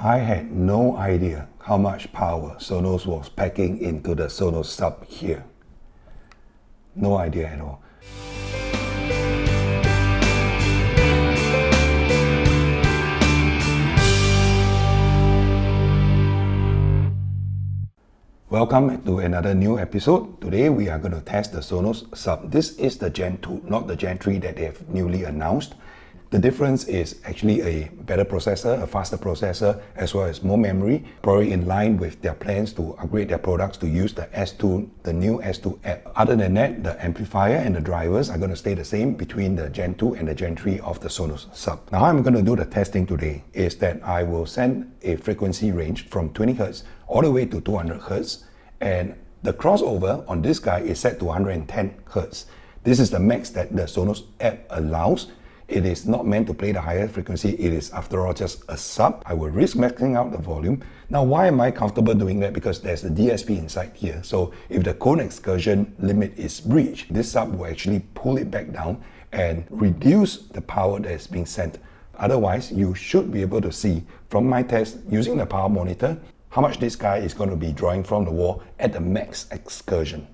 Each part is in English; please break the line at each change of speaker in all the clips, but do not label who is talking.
I had no idea how much power Sonos was packing into the Sonos Sub here. No idea at all. Welcome to another new episode. Today we are going to test the Sonos Sub. This is the Gen 2, not the Gen 3 that they have newly announced. The difference is actually a better processor, a faster processor, as well as more memory, probably in line with their plans to upgrade their products to use the S2, the new S2 app. Other than that, the amplifier and the drivers are going to stay the same between the Gen 2 and the Gen 3 of the Sonos Sub. Now, how I'm going to do the testing today is that I will send a frequency range from 20 Hz all the way to 200 Hz, and the crossover on this guy is set to 110 Hz. This is the max that the Sonos app allows. It is not meant to play the higher frequency. It is, after all, just a sub. I will risk maxing out the volume. Now, why am I comfortable doing that? Because there's the DSP inside here. So if the cone excursion limit is breached, this sub will actually pull it back down and reduce the power that is being sent. Otherwise, you should be able to see from my test using the power monitor how much this guy is going to be drawing from the wall at the max excursion.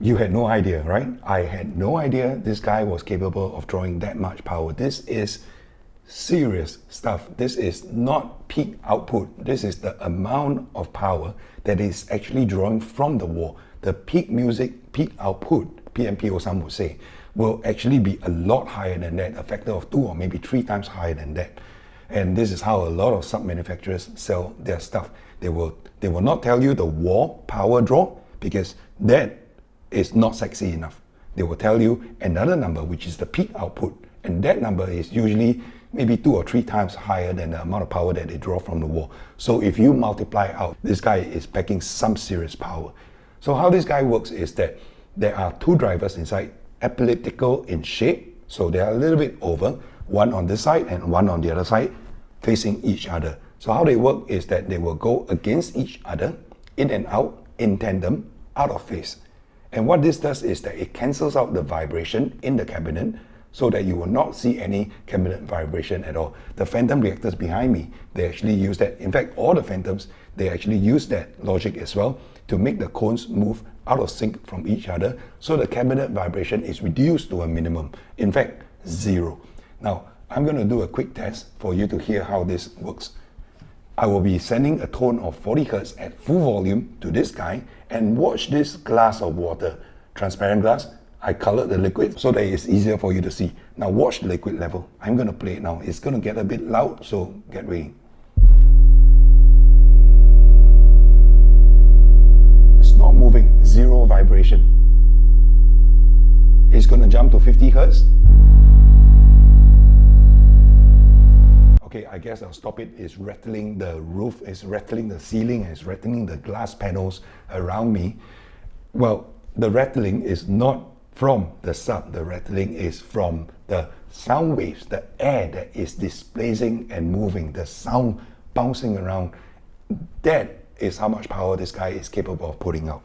You had no idea, right? I had no idea this guy was capable of drawing that much power. This is serious stuff. This is not peak output. This is the amount of power that is actually drawing from the wall. The peak music, peak output, PMPO some would say, will actually be a lot higher than that, a factor of 2 or maybe 3 times higher than that. And this is how a lot of sub manufacturers sell their stuff. They will not tell you the wall power draw, because that is not sexy enough. They will tell you another number, which is the peak output, and that number is usually maybe 2 or 3 times higher than the amount of power that they draw from the wall. So if you multiply out, this guy is packing some serious power. So how this guy works is that there are 2 drivers inside, elliptical in shape, so they are a little bit oval, one on this side and one on the other side, facing each other. So how they work is that they will go against each other, in and out, in tandem, out of phase. And what this does is that it cancels out the vibration in the cabinet so that you will not see any cabinet vibration at all. The phantom reactors behind me, they actually use that. In fact, all the phantoms, they actually use that logic as well to make the cones move out of sync from each other, so the cabinet vibration is reduced to a minimum. In fact, 0. Now, I'm going to do a quick test for you to hear how this works. I will be sending a tone of 40 Hz at full volume to this guy, and watch this glass of water, transparent glass. I colored the liquid so that it's easier for you to see. Now watch the liquid level. I'm going to play it now. It's going to get a bit loud, so get ready. It's not moving, zero vibration. It's going to jump to 50 Hz. Okay, I guess I'll stop it. It's rattling the roof, it's rattling the ceiling, it's rattling the glass panels around me. Well, the rattling is not from the sub, the rattling is from the sound waves, the air that is displacing and moving, the sound bouncing around. That is how much power this guy is capable of putting out.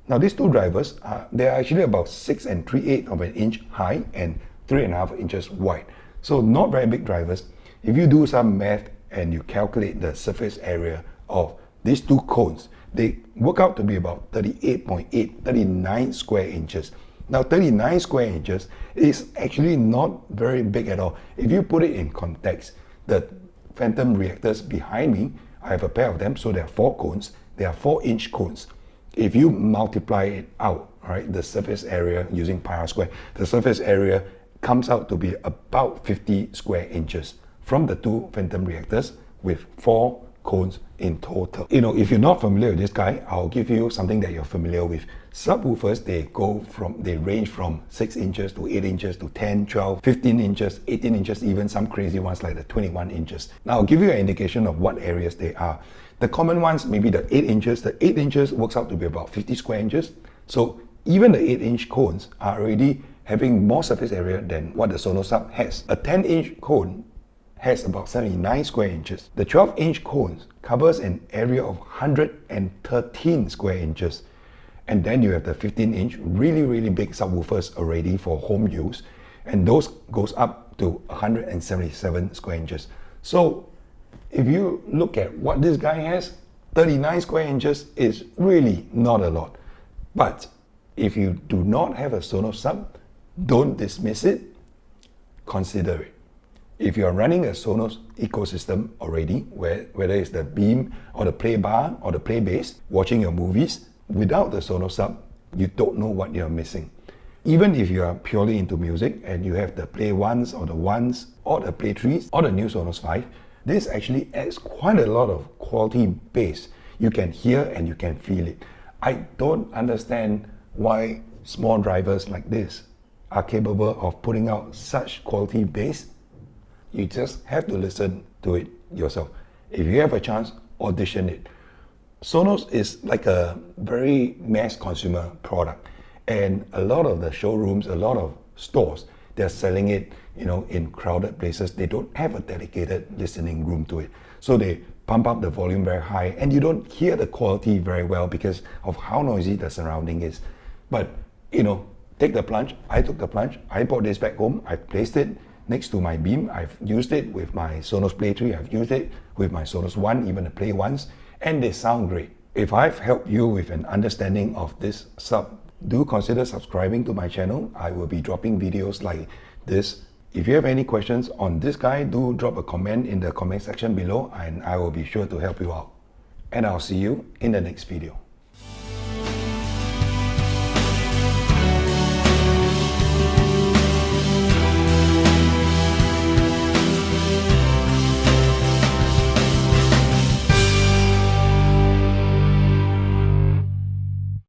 Now these two drivers, they're actually about 6 3/8 of an inch high and 3.5 inches wide. So not very big drivers. If you do some math and you calculate the surface area of these two cones, they work out to be about 38.8, 39 square inches. Now 39 square inches is actually not very big at all. If you put it in context, the phantom reactors behind me, I have a pair of them, so there are 4 cones. They are 4-inch cones. If you multiply it out, right, the surface area using pi r square, the surface area comes out to be about 50 square inches from the 2 phantom reactors with 4 cones in total. You know, if you're not familiar with this guy, I'll give you something that you're familiar with. Subwoofers, they range from 6 inches to 8 inches to 10, 12, 15 inches, 18 inches, even some crazy ones like the 21 inches. Now I'll give you an indication of what areas they are. The common ones, maybe the 8 inches. The 8 inches works out to be about 50 square inches. So even the 8-inch cones are already having more surface area than what the Sonos Sub has. A 10-inch cone has about 79 square inches. The 12-inch cones covers an area of 113 square inches. And then you have the 15-inch, really big subwoofers already for home use. And those goes up to 177 square inches. So if you look at what this guy has, 39 square inches is really not a lot. But if you do not have a Sonos Sub, don't dismiss it, consider it. If you're running a Sonos ecosystem already, whether it's the Beam or the Play Bar or the Play Base, watching your movies, without the Sonos Sub, you don't know what you're missing. Even if you are purely into music and you have the Play 1s or the 1s or the Play 3s or the new Sonos 5, this actually adds quite a lot of quality bass. You can hear and you can feel it. I don't understand why small drivers like this are capable of putting out such quality bass. You just have to listen to it yourself. If you have a chance, audition it. Sonos is like a very mass consumer product, and a lot of the showrooms, a lot of stores, they're selling it, you know, in crowded places. They don't have a dedicated listening room to it. So they pump up the volume very high and you don't hear the quality very well because of how noisy the surrounding is. But, you know, take the plunge. I took the plunge. I brought this back home. I placed it next to my Beam. I've used it with my Sonos Play 3. I've used it with my Sonos One, even the Play 1s, and they sound great. If I've helped you with an understanding of this sub, do consider subscribing to my channel. I will be dropping videos like this. If you have any questions on this guy, do drop a comment in the comment section below and I will be sure to help you out. And I'll see you in the next video.